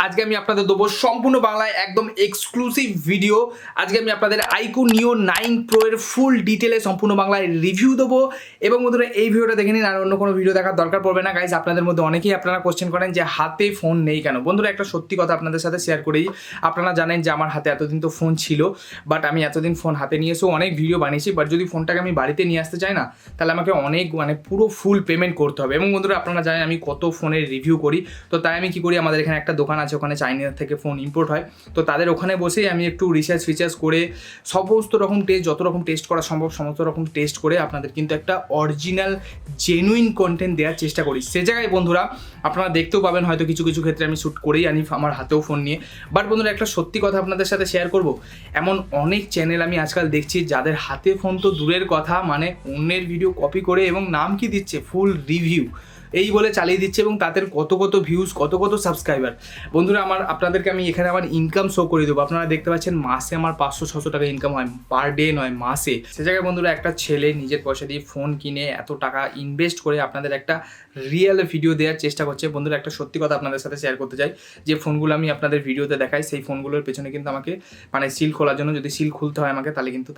আজকে আমি আপনাদের দেবো সম্পূর্ণ বাংলায় একদম এক্সক্লুসিভ ভিডিও। আজকে আমি আপনাদের iQOO Neo 9 Pro এর ফুল ডিটেলে সম্পূর্ণ বাংলায় রিভিউ দেবো। এবং বন্ধুরা এই ভিডিওটা দেখে নিন, আর অন্য কোনো ভিডিও দেখার দরকার পড়বে না। গাইজ আপনাদের মধ্যে অনেকেই আপনারা কোশ্চেন করেন যে হাতে ফোন নেই কেন। বন্ধুরা একটা সত্যি কথা আপনাদের সাথে শেয়ার করেই, আপনারা জানেন যে আমার হাতে এতদিন তো ফোন ছিল, বাট আমি এতদিন ফোন হাতে নিয়ে এসেও অনেক ভিডিও বানিয়েছি। বাট যদি ফোনটাকে আমি বাড়িতে নিয়ে আসতে চাই না, তাহলে আমাকে অনেক পুরো ফুল পেমেন্ট করতে হবে। এবং বন্ধুরা আপনারা জানেন আমি কত ফোনের রিভিউ করি, তো তাই আমি কী করি, আমাদের এখানে একটা দোকান আছে, ওখানে চাইনা থেকে ফোন ইম্পোর্ট হয়, তো তাদের ওখানে বসেই আমি একটু রিসার্চ করে সমস্ত রকম টেস্ট, যত রকম টেস্ট করা সম্ভব সমস্ত রকম টেস্ট করে আপনাদের কিন্তু একটা অরিজিনাল জেনুইন কন্টেন্ট দেওয়ার চেষ্টা করি। সে জায়গায় বন্ধুরা আপনারা দেখতেও পাবেন হয়তো কিছু কিছু ক্ষেত্রে আমি শ্যুট করেই আনি আমার হাতেও ফোন নিয়ে। বাট বন্ধুরা একটা সত্যি কথা আপনাদের সাথে শেয়ার করব, এমন অনেক চ্যানেল আমি আজকাল দেখছি যাদের হাতে ফোন তো দূরের কথা, অন্যের ভিডিও কপি করে এবং নাম কি দিচ্ছে ফুল রিভিউ এই বলে চালিয়ে দিচ্ছে, এবং তাদের কত ভিউজ, কত সাবস্ক্রাইবার। বন্ধুরা আপনাদেরকে আমি এখানে আমার ইনকাম শো করে দেবো। আপনারা দেখতে পাচ্ছেন মাসে আমার 500-600 টাকা ইনকাম হয়, পার ডে নয়, মাসে। সে জায়গায় বন্ধুরা একটা ছেলে নিজের পয়সা দিয়ে ফোন কিনে এত টাকা ইনভেস্ট করে আপনাদের একটা রিয়েল ভিডিও দেওয়ার চেষ্টা করছে। বন্ধুরা একটা সত্যি কথা আপনাদের সাথে শেয়ার করতে চাই, যে ফোনগুলো আমি আপনাদের ভিডিওতে দেখাই, সেই ফোনগুলোর পেছনে কিন্তু আমাকে সিল খোলার জন্য, যদি সিল খুলতে হয় তাহলে কিন্তু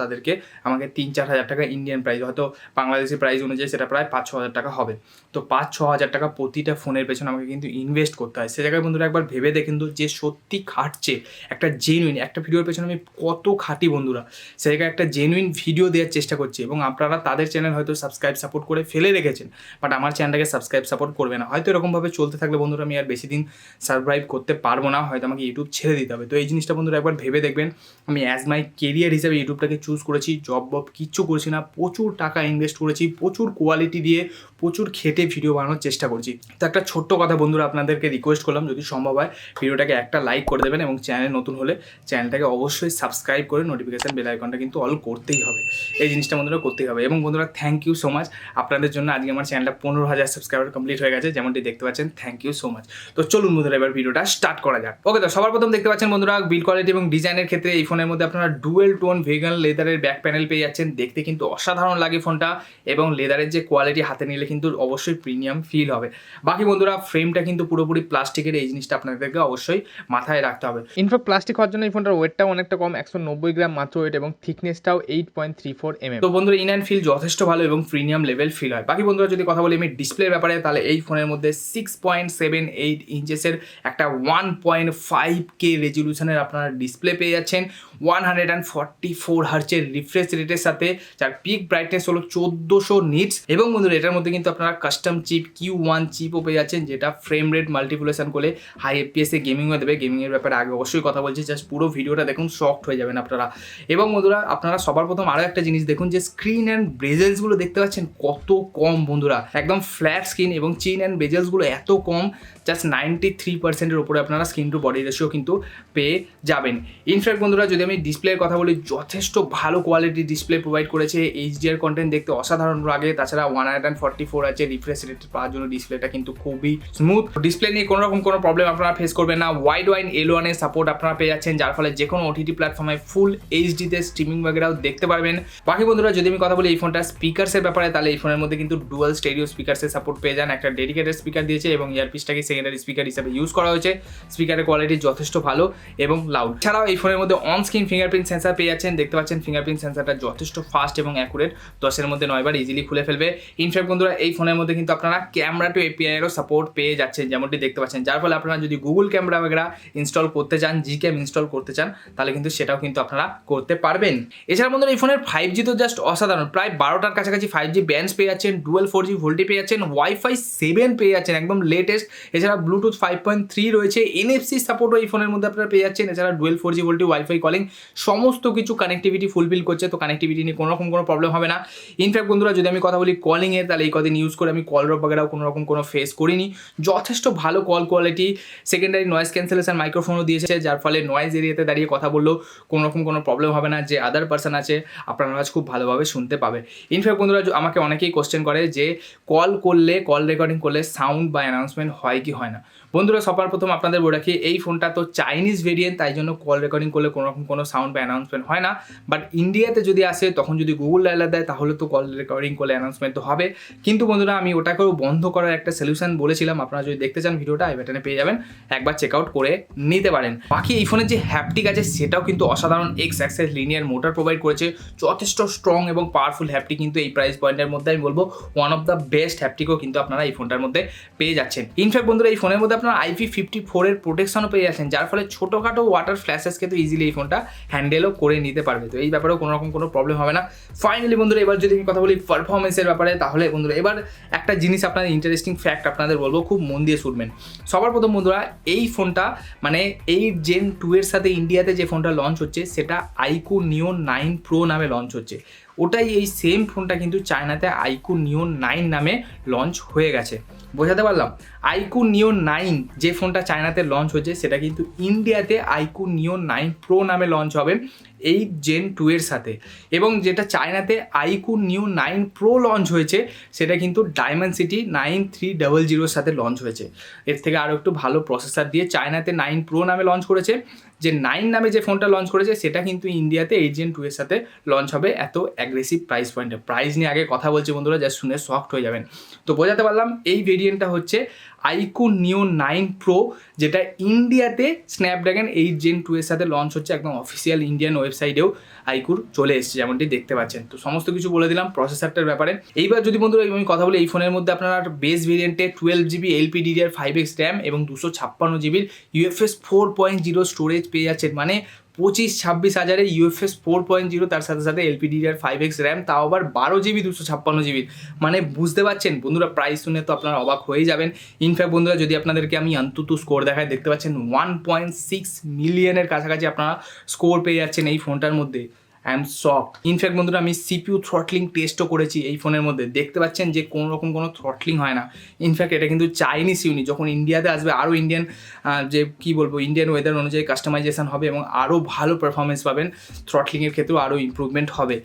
আমাকে 3-4 হাজার টাকা ইন্ডিয়ান প্রাইস, হয়তো বাংলাদেশি প্রাইস অনুযায়ী সেটা প্রায় 5-6 হাজার টাকা হবে। তো 5-6 হাজার টাকা প্রতিটা ফোনের পেছনে আমাকে কিন্তু ইনভেস্ট করতে হয়। সে জায়গায় বন্ধুরা একবার ভেবে দেখেন তো, যে সত্যি খাটছে একটা জেনুইন একটা ভিডিওর পেছনে আমি কত খাটি বন্ধুরা, সে জায়গায় একটা জেনুইন ভিডিও দেওয়ার চেষ্টা করছি। এবং আপনারা তাদের চ্যানেল হয়তো সাবস্ক্রাইব সাপোর্ট করে ফেলে রেখেছেন, বাট আমার চ্যানেলটাকে সাবস্ক্রাইব সাপোর্ট করবে না। হয়তো এরকমভাবে চলতে থাকলে বন্ধুরা আমি আর বেশি দিন সার্ভাইভ করতে পারবো না, হয়তো আমাকে ইউটিউব ছেড়ে দিতে হবে। তো এই জিনিসটা বন্ধুরা একবার ভেবে দেখবেন। আমি অ্যাজ মাই কেরিয়ার হিসাবে ইউটিউবটাকে চুজ করেছি, জব কিচ্ছু করছি না, প্রচুর টাকা ইনভেস্ট করেছি, প্রচুর কোয়ালিটি দিয়ে প্রচুর খেটে ভিডিও বানানোর চেষ্টা করছি। তো একটা ছোট্ট কথা বন্ধুরা আপনাদেরকে রিকোয়েস্ট করলাম, যদি সম্ভব হয় ভিডিওটাকে একটা লাইক করে দেবেন, এবং চ্যানেল নতুন হলে চ্যানেলটাকে অবশ্যই সাবস্ক্রাইব করে নোটিফিকেশান বেল আইকনটা কিন্তু অল করতেই হবে। এই জিনিসটা বন্ধুরা করতেই হবে। এবং বন্ধুরা থ্যাংক ইউ সো মাচ আপনাদের জন্য, আজকে আমার চ্যানেলটা 15,000 সাবস্ক্রাইবার কমপ্লিট হয়ে গেছে, যেমনটি দেখতে পাচ্ছেন। Thank you so much. তো চলুন বন্ধুরা এবার ভিডিওটা স্টার্ট করা যাক। ওকে, তো সবার প্রথম দেখতে পাচ্ছেন বন্ধুরা বিল্ড কোয়ালিটি এবং ডিজাইনের ক্ষেত্রে এই ফোনের মধ্যে আপনারা ডুয়েল টোন ভেগান লেদারের ব্যাক প্যানেল পেয়ে যাচ্ছেন। দেখতে কিন্তু অসাধারণ লাগে ফোনটা, এবং লেদারের যে কোয়ালিটি হাতে নিলে কিন্তু অবশ্যই প্রিমিয়াম ফিল হবে। বাকি বন্ধুরা ফ্রেমটা কিন্তু পুরোপুরি প্লাস্টিকের, এই জিনিসটা আপনাদেরকে অবশ্যই মাথায় রাখতে হবে। ইনফ্যাক্ট প্লাস্টিক হওয়ার জন্য এই ফোনটার ওয়েটটাও অনেকটা কম, 190 গ্রাম মাত্র ওয়েট, এবং থিকনেসটাও 8.34 mm। তো বন্ধুরা ইন অ্যান্ড ফিল যথেষ্ট ভালো এবং প্রিমিয়াম লেভেল ফিল হয়। বাকি বন্ধুরা যদি কথা বলি আমি ডিসপ্লের ব্যাপারে, তাহলে এই ফোনের মধ্যে 6.78 ইঞ্চেসের একটা 1.5K রেজলিউশনের আপনারা ডিসপ্লে পেয়ে যাচ্ছেন, 144 হার্জের রিফ্রেশ রেটের সাথে, যার পিক ব্রাইটনেস হলো 1400 নিটস। এবং বন্ধুরা এটার মধ্যে কিন্তু আপনারা কাস্টম চিপ Q1 চিপও পেয়ে যাচ্ছেন, যেটা ফ্রেম রেট মাল্টিপ্লিকেশন করে হাই FPS এ গেমিংও দেবে। গেমিংয়ের ব্যাপারে আগে অবশ্যই কথা বলছি, জাস্ট পুরো ভিডিওটা দেখুন, শকড হয়ে যাবেন আপনারা। এবং বন্ধুরা আপনারা সবার প্রথম আরও একটা জিনিস দেখুন, যে স্ক্রিন অ্যান্ড বেজেলসগুলো দেখতে পাচ্ছেন কত কম বন্ধুরা, একদম ফ্ল্যাট স্ক্রিন, এবং চিন অ্যান্ড বেজেলসগুলো এত কম, জাস্ট 93%-এর উপরে আপনারা স্ক্রিন টু বডি রেশিও কিন্তু পেয়ে যাবেন। ইনফ্যাক্ট বন্ধুরা যদি আমি ডিসপ্লের কথা বলি, যথেষ্ট ভালো কোয়ালিটি ডিসপ্লে প্রোভাইড করেছে, HDR কন্টেন্ট দেখতে অসাধারণ লাগে। তাছাড়া 144 আছে রিফ্রেশ রেট পাওয়ার জন্য ডিসপ্লেটা কিন্তু খুবই স্মুথ। ডিসপ্লে নিয়ে কোনো রকম কোনো প্রবলেম আপনারা ফেস করবেন না। ওয়াইড L1 এর সাপোর্ট আপনারা পেয়ে যাচ্ছেন, যার ফলে যে কোনো OTT প্ল্যাটফর্মে ফুল HD-তে স্ট্রিমিং বাগেরাও দেখতে পারবেন। বাকি বন্ধুরা যদি আমি কথা বলি এই ফোনটা স্পিকার্সের ব্যাপারে, তাহলে এই ফোনের মধ্যে কিন্তু ডুয়াল স্টেরিও স্পিকার্সের সাপোর্ট পেয়ে যান। একটা ডেডিকেটেড স্পিকার দিয়েছে, এবং ইয়ারপিসটাকে সেকেন্ডারি স্পিকার হিসেবে ইউজ করা হয়েছে। স্পিকারের কোয়ালিটি যথেষ্ট ভালো এবং লাউড। ছাড়াও এই ফোনের মধ্যে অন স্ক্রিন ফিঙ্গারপ্রিন্ট সেন্সার পেয়ে যাচ্ছেন। দেখতে পাচ্ছেন ফিঙ্গারপ্রিন্ট সেন্সারটা যথেষ্ট ফাস্ট এবং অ্যাকুরেট, 10-এর মধ্যে 9 বার ইজিলি খুলে ফেলবে। ইনফ্যাক্ট বন্ধুরা এই ফোনের মধ্যে কিন্তু আপনারা ক্যামেরা টু API এরও সাপোর্ট পেয়ে যাচ্ছেন, যেমনটি দেখতে পাচ্ছেন, যার ফলে আপনারা যদি গুগল ক্যামেরা বাগেরা ইনস্টল করতে চান, Gcam ইনস্টল করতে চান, তাহলে কিন্তু সেটাও কিন্তু আপনারা করতে পারবেন। এছাড়া বন্ধুরা এই ফোনের 5G তো জাস্ট অসাধারণ, প্রায় 12টার কাছাকাছি 5G ব্যান্ডস পেয়ে যাচ্ছেন, ডুয়াল 4G ভোল্টি পেয়ে যাচ্ছেন, Wi-Fi 7 পেয়ে যাচ্ছেন একদম লেটেস্ট। এছাড়া ব্লুটুথ 5.3 রয়েছে, NFC সাপোর্টও এই ফোনের মধ্যে আপনারা পেয়ে যাচ্ছেন। এছাড়া dual 4G VoLTE wifi calling সমস্ত কিছু কানেক্টিভিটি ফুলফিল করছে, তো কানেক্টিভিটি নিয়ে কোনো রকম কোনো প্রবলেম হবে না। ইনফ্যাক্ট বন্ধুরা যদি আমি কথা বলি কলিংয়ে, তাহলে এই কদিন ইউজ করে আমি কল ড্রপ বাগেরাও কোনো রকম কোনো ফেস করিনি, যথেষ্ট ভালো call quality. Secondary noise cancellation মাইক্রোফোনও দিয়েছে, যার ফলে নয়েজ এরিয়াতে দাঁড়িয়ে কথা বললেও কোনো রকম কোনো প্রবলেম হবে না, যে আদার পার্সন আছে আপনার আওয়াজ খুব ভালোভাবে শুনতে পাবে। ইনফ্যাক্ট বন্ধুরা আমাকে অনেকেই কোশ্চেন করে যে কল করলে, কল রেকর্ডিং করলে সাউন্ড বা অ্যানাউন্সমেন্ট হয় কি হয় না। বন্ধুরা সবার প্রথম আপনাদের বলে রাখি, এই ফোনটা তো চাইনিজ ভেরিয়েন্ট, তাই জন্য কল রেকর্ডিং করলে কোনো রকম কোনো সাউন্ড বা অ্যানাউন্সমেন্ট হয় না। বাট ইন্ডিয়াতে যদি আসে তখন যদি গুগল ডায়ালার দেয় তাহলে তো কল রেকর্ডিং করলে অ্যানাউন্সমেন্ট তো হবে। কিন্তু বন্ধুরা আমি ওটাকেও বন্ধ করার একটা সলিউশন বলেছিলাম, আপনারা যদি দেখতে চান ভিডিওটা আই বাটনে পেয়ে যাবেন, একবার চেক আউট করে নিতে পারেন। বাকি এই ফোনের যে হ্যাপটিক আছে সেটাও কিন্তু অসাধারণ, x access linear motor provide করেছে, যথেষ্ট স্ট্রং এবং পাওয়ারফুল হ্যাপটিক। কিন্তু এই প্রাইস পয়েন্টের মধ্যে আমি বলবো ওয়ান অফ দ্য বেস্ট হ্যাপটিকও কিন্তু আপনারা এই ফোনটার মধ্যে পেয়ে যাচ্ছেন। ইনফ্যাক্ট বন্ধুরা এই ফোনের মধ্যে আপনারা IP54 এর প্রোটেকশনও পেয়ে যাচ্ছেন, যার ফলে ছোটোখাটো ওয়াটার ফ্ল্যাশেসকে তো ইজিলি এই ফোনটা হ্যান্ডেলও করে নিতে পারবে। তো এই ব্যাপারেও কোনো রকম কোনো প্রবলেম হবে না। ফাইনালি বন্ধুরা এবার যদি আমি কথা বলি পারফরমেন্সের ব্যাপারে, তাহলে বন্ধুরা এবার একটা জিনিস আপনাদের ইন্টারেস্টিং ফ্যাক্ট আপনাদের বলবো, খুব মন দিয়ে শুনবেন। সবার প্রথম বন্ধুরা এই ফোনটা মানে 8 Gen 2 এর সাথে ইন্ডিয়াতে যে ফোনটা লঞ্চ হচ্ছে সেটা iQOO Neo 9 Pro নামে লঞ্চ হচ্ছে। ওটাই এই সেম ফোনটা কিন্তু চায়নাতে iQOO Neo 9 নামে লঞ্চ হয়ে গেছে। বোঝাতে পারলাম? iQOO Neo 9 যে ফোনটা চায়নাতে লঞ্চ হচ্ছে সেটা কিন্তু ইন্ডিয়াতে iQOO Neo 9 Pro নামে লঞ্চ হবে 8 Gen 2 এর সাথে। এবং যেটা চায়নাতে iQOO Neo 9 Pro লঞ্চ হয়েছে সেটা কিন্তু Dimensity 9300 এর সাথে লঞ্চ হয়েছে। এর থেকে আরও একটু ভালো প্রসেসর দিয়ে চায়নাতে 9 Pro নামে লঞ্চ করেছে। যে 9 নামে যে ফোনটা লঞ্চ করেছে সেটা কিন্তু ইন্ডিয়াতে 8 Gen 2 এর সাথে লঞ্চ হবে এত অ্যাগ্রেসিভ প্রাইস পয়েন্টে। প্রাইস নিয়ে আগে কথা বলছি বন্ধুরা, যা শুনে শকড হয়ে যাবেন। তো বোঝাতে পারলাম এই ভেরিয়েন্টটা হচ্ছে iQOO Neo 9 Pro, যেটা ইন্ডিয়াতে স্ন্যাপড্রাগন 8 Gen 2 এর সাথে লঞ্চ হচ্ছে। একদম অফিসিয়াল ইন্ডিয়ান ওয়েবসাইটেও iQOOর চলে এসেছে, যেমনটি দেখতে পাচ্ছেন। তো সমস্ত কিছু বলে দিলাম প্রসেসরটার ব্যাপারে। এইবার যদি বন্ধুরা আমি কথা বলি, এই ফোনের মধ্যে আপনারা বেস ভেরিয়েন্টে 12GB LPDDR5X র্যাম এবং 256GB UFS 4.0 স্টোরেজ পেয়ে যাচ্ছেন। মানে 25-26 হাজারে UFS 4.0, তার সাথে সাথে LPDDR5X র্যাম, তাও আবার 12GB 256GB। মানে বুঝতে পারছেন বন্ধুরা, প্রাইস শুনে তো আপনারা অবাক হয়ে যাবেন। ইনফ্যাক্ট বন্ধুরা যদি আপনাদেরকে আমি অন্তত স্কোর দেখাই, দেখতে পাচ্ছেন 1.6 মিলিয়নের কাছাকাছি আপনারা স্কোর পেয়ে যাচ্ছেন এই ফোনটার মধ্যে। I am shocked. ইনফ্যাক্ট বন্ধুরা আমি CPU থ্রটলিং টেস্টও করেছি এই ফোনের মধ্যে, দেখতে পাচ্ছেন যে কোনো রকম কোনো থ্রটলিং হয় না। ইনফ্যাক্ট এটা কিন্তু চাইনিজ ইউনিট, যখন ইন্ডিয়াতে আসবে আরও ইন্ডিয়ান যে কী বলবো ইন্ডিয়ান ওয়েদার অনুযায়ী কাস্টমাইজেশন হবে এবং আরও ভালো পারফরমেন্স পাবেন, থ্রটলিংয়ের ক্ষেত্রেও আরও ইম্প্রুভমেন্ট হবে।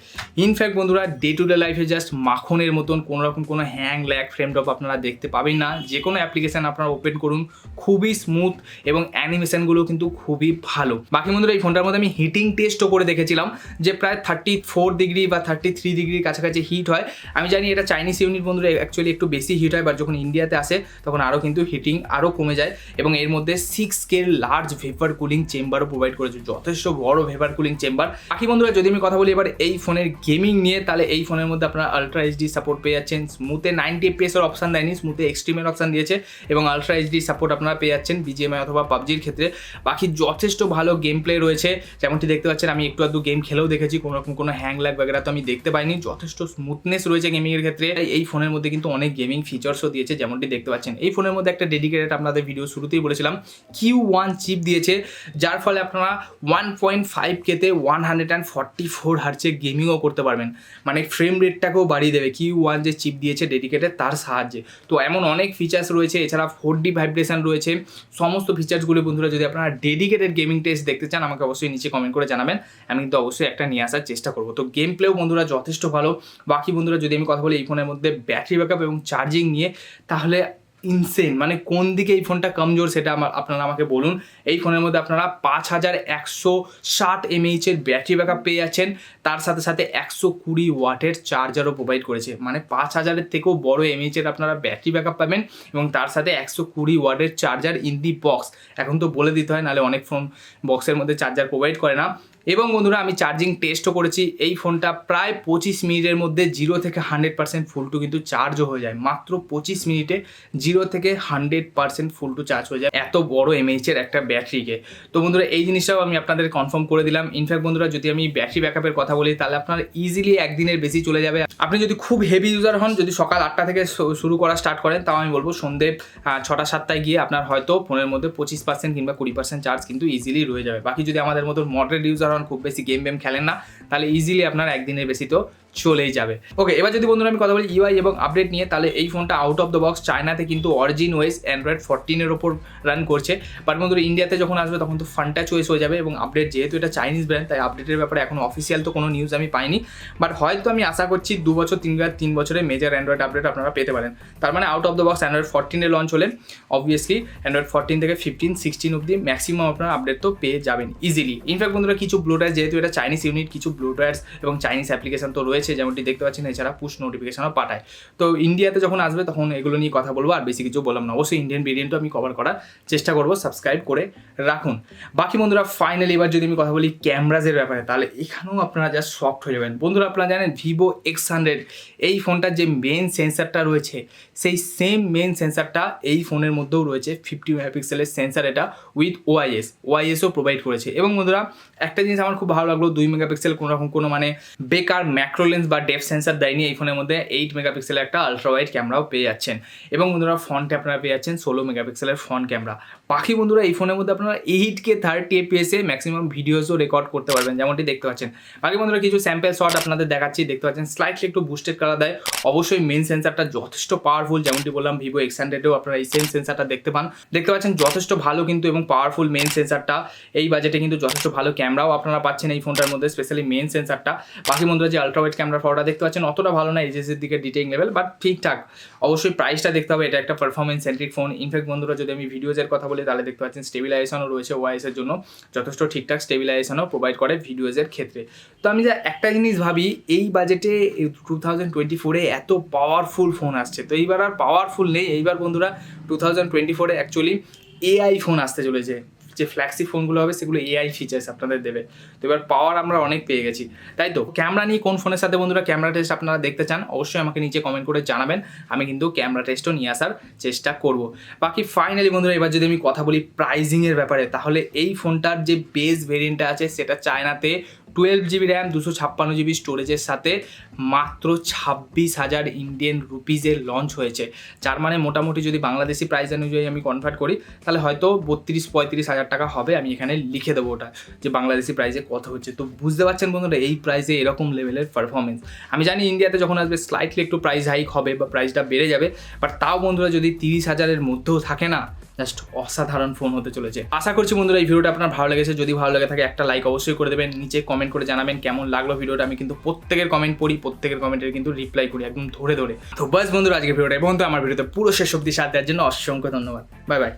ইনফ্যাক্ট বন্ধুরা ডে টু ডে লাইফে জাস্ট মাখনের মতন, কোনো রকম কোনো হ্যাং ল্যাগ ফ্রেম ড্রপ আপনারা দেখতে পাবেন না। যে কোনো অ্যাপ্লিকেশান আপনারা ওপেন করুন খুবই স্মুথ এবং অ্যানিমেশনগুলো কিন্তু খুবই ভালো। বাকি বন্ধুরা এই ফোনটার মধ্যে আমি হিটিং টেস্টও করে দেখেছিলাম, যে প্রায় 34 ডিগ্রি বা 33 ডিগ্রির কাছাকাছি হিট হয়। আমি জানি এটা চাইনিজ ইউনিট বন্ধুরা অ্যাকচুয়ালি একটু বেশি হিট হয়, বাট যখন ইন্ডিয়াতে আসে তখন আরও কিন্তু হিটিং আরও কমে যায়। এবং এর মধ্যে 6K লার্জ ভেপার কুলিং চেম্বারও প্রোভাইড করেছে, যথেষ্ট বড় ভেপার কুলিং চেম্বার। বাকি বন্ধুরা যদি আমি কথা বলি এবার এই ফোনের গেমিং নিয়ে, তাহলে এই ফোনের মধ্যে আপনারা আলট্রা এইচডি সাপোর্ট পেয়ে যাচ্ছেন। স্মুথে 90 FPS এর অপশান দেয়নি, স্মুথে এক্সট্রিমের অপশান দিয়েছে এবং আলট্রা এইচডি সাপোর্ট আপনারা পেয়ে যাচ্ছেন BGMI অথবা পাবজির ক্ষেত্রে। বাকি যথেষ্ট ভালো গেম প্লে রয়েছে, যেমনটি দেখতে পাচ্ছেন। আমি একটু আধটু গেম খেলেও দেখেছি, কোনো রকম কোনো হ্যাং ল্যাগ বাগেরা তো আমি দেখতে পাইনি। যথেষ্ট স্মুথনেস রয়েছে গেমিংয়ের ক্ষেত্রে। এই ফোনের মধ্যে কিন্তু অনেক গেমিং ফিচার্সও দিয়েছে, যেমনটি দেখতে পাচ্ছেন। এই ফোনের মধ্যে একটা ডেডিকেটেড আপনাদের ভিডিও শুরুতেই বলেছিলাম Q1 চিপ দিয়েছে, যার ফলে আপনারা 1.5Kতে 144 হার্টজে গেমিংও করতে পারবেন। মানে ফ্রেম রেটটাকেও বাড়িয়ে দেবে Q1 যে চিপ দিয়েছে ডেডিকেটেড তার সাহায্যে। তো এমন অনেক ফিচার্স রয়েছে, এছাড়া 4D ভাইব্রেশন রয়েছে। সমস্ত ফিচার্সগুলো বন্ধুরা যদি আপনারা ডেডিকেটেড গেমিং টেস্ট দেখতে চান আমাকে অবশ্যই নিচে কমেন্ট করে জানাবেন, আমি কিন্তু অবশ্যই একটা নিয়ে আসার চেষ্টা করবো। তো গেম প্লেও বন্ধুরা যথেষ্ট ভালো। বাকি বন্ধুরা যদি আমি কথা বলি এই ফোনের মধ্যে ব্যাটারি ব্যাকআপ এবং চার্জিং নিয়ে, তাহলে ইনসেন। মানে কোন দিকে এই ফোনটা কমজোর সেটা আপনারা আমাকে বলুন। এই ফোনের মধ্যে আপনারা 5160 mAh এর ব্যাটারি ব্যাকআপ পেয়ে যাচ্ছেন, তার সাথে সাথে 120 ওয়াটের চার্জারও প্রোভাইড করেছে। মানে 5000-এর থেকেও বড় mAh এর আপনারা ব্যাটারি ব্যাকআপ পাবেন এবং তার সাথে 120 ওয়াটের চার্জার ইন দি বক্স। এখন তো বলে দিতে হয়, নাহলে অনেক ফোন বক্সের মধ্যে চার্জার প্রোভাইড করে না। এবং বন্ধুরা আমি চার্জিং টেস্টও করেছি, এই ফোনটা প্রায় 25 মিনিটের মধ্যে 0 থেকে 100% ফুল টু কিন্তু চার্জও হয়ে যায়। মাত্র 25 মিনিটে 0 থেকে 100% ফুল টু চার্জ হয়ে যায় এত বড় mAh এর একটা ব্যাটারিকে। তো বন্ধুরা এই জিনিসটাও আমি আপনাদের কনফার্ম করে দিলাম। ইনফ্যাক্ট বন্ধুরা যদি আমি ব্যাটারি ব্যাকআপের কথা বলি, তাহলে আপনার ইজিলি একদিনের বেশি চলে যাবে। আপনি যদি খুব হেভি ইউজার হন, যদি সকাল 8টা থেকে শুরু করা স্টার্ট করেন, তাও আমি বলবো সন্ধ্যে 6টা-7টায় গিয়ে আপনার হয়তো ফোনের মধ্যে 25% কিংবা 20% চার্জ কিন্তু ইজিলি রয়ে যাবে। বাকি যদি আমাদের মতো মডারেট ইউজার হন, খুব বেশি গেম খেলেন না, তাহলে ইজিলি আপনার একদিনের বেশি তো চলেই যাবে। ওকে, এবার যদি বন্ধুরা আমি কথা বলি ইউআই এবং আপডেট নিয়ে, তাহলে এই ফোনটা আউট অফ দ্য বক্স চায়নাতে কিন্তু অরিজিন ওয়েস অ্যান্ড্রয়েড 14 ওপর রান করছে, বাট বন্ধুরা ইন্ডিয়াতে যখন আসবে তখন তো ফান্টা চয়েস হয়ে যাবে। এবং আপডেট যেহেতু এটা চাইনিজ ব্র্যান্ড, তাই আপডেটের ব্যাপারে এখন অফিসিয়াল তো কোনো নিউজ আমি পাইনি, বাট হয়তো আমি আশা করছি 2 বছর 3 বছরে মেজর অ্যান্ড্রয়েড আপডেট আপনারা পেতে পারেন। তার মানে out of the box Android 14 launch হলে অবভিয়াসলি অ্যান্ড্রয়েড 14 থেকে 15, 16 অব্দি ম্যাক্সিমাম আপনারা আপডেট তো পেয়ে যাবেন ইজিলি। ইনফ্যাক্ট বন্ধুরা কিছু ব্লুটার, যেহেতু এটা চাইনিজ ইউনিট, কিছু ব্লুটার্স এবং চাইনিজ অ্যাপ্লিকেশন তো রয়েছে যেমনটি দেখতে পাচ্ছেন, এছাড়া পুশ নোটিফিকেশনও পাঠায়। তো ইন্ডিয়াতে যখন আসবে তখন এগুলো নিয়ে কথা বলবো, আর বেশি কিছু বললাম না। অবশ্যই ইন্ডিয়ান ভেরিয়েন্টও আমি কভার করার চেষ্টা করবো, সাবস্ক্রাইব করে রাখুন। বাকি বন্ধুরা ফাইনালি এবার যদি আমি কথা বলি ক্যামেরাজের ব্যাপারে, তাহলে এখানেও আপনারা জাস্ট শকড হয়ে যাবেন। বন্ধুরা আপনারা জানেন ভিভো X100 এই ফোনটার যে মেন সেন্সারটা রয়েছে, সেই সেম মেন সেন্সারটা এই ফোনের মধ্যেও রয়েছে। 50 মেগাপিক্সেলের সেন্সার এটা উইথ ওআইএসও প্রোভাইড করেছে। এবং বন্ধুরা একটা জিনিস আমার খুব ভালো লাগলো, 2 মেগাপিক্সেল কোনো রকম কোনো মানে বেকার ম্যাক্রোলেন্স বা ডেপ সেন্সার দেয়নি এই ফোনের মধ্যে। 8 মেগাপিক্সেলের একটা আলট্রা ওয়াইড ক্যামেরাও পেয়ে যাচ্ছেন। এবং বন্ধুরা ফ্রন্টে আপনারা পেয়ে যাচ্ছেন 16 মেগাপিক্সেলের ফ্রন্ট ক্যামেরা। বাকি বন্ধুরা এই ফোনের মধ্যে আপনারা 8K 30 FPS ম্যাক্সিমাম ভিডিওসও রেকর্ড করতে পারবেন, যেমনটি দেখতে পাচ্ছেন। বাকি বন্ধুরা কিছু স্যাম্পল শট আপনাদের দেখাচ্ছি, দেখতে পাচ্ছেন স্লাইটলি একটু বুস্টেড কালার দেয়। অবশ্যই মেন সেন্সারটা যথেষ্ট পাওয়ারফুল, যেমনটি বললাম ভিভো X100এও আপনারা এই সেম সেন্সারটা দেখতে পাচ্ছেন যথেষ্ট ভালো কিন্তু এবং পাওয়ারফুল মেন সেন্সারটা। এই বাজেটে কিন্তু যথেষ্ট ভালো ক্যামেরাও আপনারা পাচ্ছেন এই ফোনটার মধ্যে, স্পেশালি মেন সেন্সারটা। বাকি বন্ধুরা যে আলট্রা ওয়াইড ক্যামেরা ফটোটা দেখতে পাচ্ছেন অতটা ভালো না, এইচএসের দিকে ডিটেইলিং লেভেল, বাট ঠিকঠাক। অবশ্যই প্রাইসটা দেখতে হবে, এটা একটা পারফরমেন্স সেন্ট্রিক ফোন। ইনফ্যাক্ট বন্ধুরা যদি আমি ভিডিওজের কথা বলি, তাহলে দেখতে পাচ্ছেন স্টেবিলাইজেশনও রয়েছে ওআইএসের জন্য, যথেষ্ট ঠিকঠাক স্টেবিলাইজেশনও প্রোভাইড করে ভিডিওজের ক্ষেত্রে। তো আমি যা একটা জিনিস ভাবি, এই বাজেটে 2024-এ এত পাওয়ারফুল ফোন আসছে, তো এইবার আর পাওয়ারফুল নেই। এইবার বন্ধুরা 2024-এ অ্যাকচুয়ালি এআই ফোন আসতে চলেছে, যে ফ্ল্যাগশিপ ফোনগুলো হবে সেগুলো এআই ফিচার্স আপনাদের দেবে। তো এবার পাওয়ার আমরা অনেক পেয়ে গেছি, তাই তো। ক্যামেরা নিয়ে কোন ফোনের সাথে বন্ধুরা ক্যামেরা টেস্ট আপনারা দেখতে চান, অবশ্যই আমাকে নিচে কমেন্ট করে জানাবেন, আমি কিন্তু ক্যামেরা টেস্টও নিয়ে আসার চেষ্টা করব। বাকি ফাইনালি বন্ধুরা এবার যদি আমি কথা বলি প্রাইজিংয়ের ব্যাপারে, তাহলে এই ফোনটার যে বেস ভেরিয়েন্টটা আছে সেটা চায়নাতে 12GB র্যাম 256GB স্টোরেজের সাথে মাত্র 26,000 ইন্ডিয়ান রুপিজে লঞ্চ হয়েছে। যার মানে মোটামুটি যদি বাংলাদেশি প্রাইস অনুযায়ী আমি কনভার্ট করি, তাহলে হয়তো 32-35 হাজার টাকা হবে। আমি এখানে লিখে দেবো ওটা যে বাংলাদেশি প্রাইসে কত হচ্ছে। তো বুঝতে পারছেন বন্ধুরা এই প্রাইসে এরকম লেভেলের পারফরমেন্স। আমি জানি ইন্ডিয়াতে যখন আসবে স্লাইটলি একটু প্রাইস হাইক হবে বা প্রাইসটা বেড়ে যাবে, বাট তাও বন্ধুরা যদি 30,000-এর মধ্যেও থাকে না, জাস্ট অসাধারণ ফোন হতে চলেছে। আশা করছি বন্ধুরা এই ভিডিওটা আপনার ভালো লেগেছে। যদি ভালো লেগে থাকে একটা লাইক অবশ্যই করে দেবেন, নিচে কমেন্ট করে জানাবেন কেমন লাগলো ভিডিওটা। আমি কিন্তু প্রত্যেকের কমেন্ট পড়ি, প্রত্যেকের কমেন্টের কিন্তু রিপ্লাই করি একদম ধরে। তো বাস বন্ধুরা আজকে ভিডিওটা এবং আমার ভিডিওতে পুরো শেষ অবধি সাথ দেওয়ার জন্য অসংখ্য ধন্যবাদ। Bye bye.